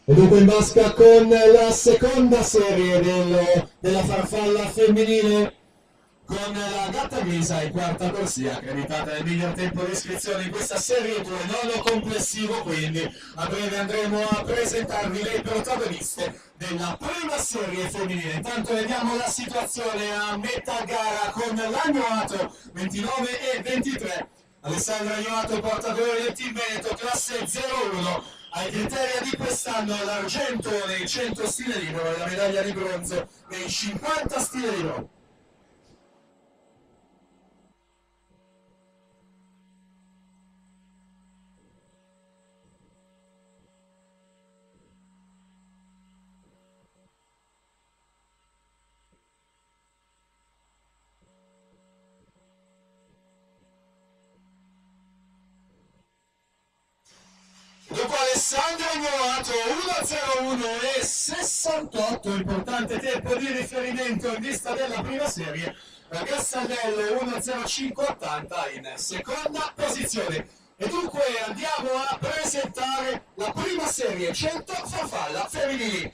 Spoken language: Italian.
E dunque in vasca con la seconda serie della farfalla femminile, con la gatta grisa in quarta corsia, accreditata nel miglior tempo di iscrizione in questa serie 2, nono complessivo, quindi a breve andremo a presentarvi le protagoniste della prima serie femminile. Intanto vediamo la situazione a metà gara con l'Agnoato 29 e 23. Alessandra Agnoato, portatore del team Veneto, classe 01. Ai criteri di quest'anno l'argento nei 100 stile libero e la medaglia di bronzo nei 50 stile libero. Dopo Alessandro Agnoato 1.01 e 68, importante tempo di riferimento in vista della prima serie, Gassaldello 1.0580 in seconda posizione. E dunque andiamo a presentare la prima serie 100 farfalla femminili.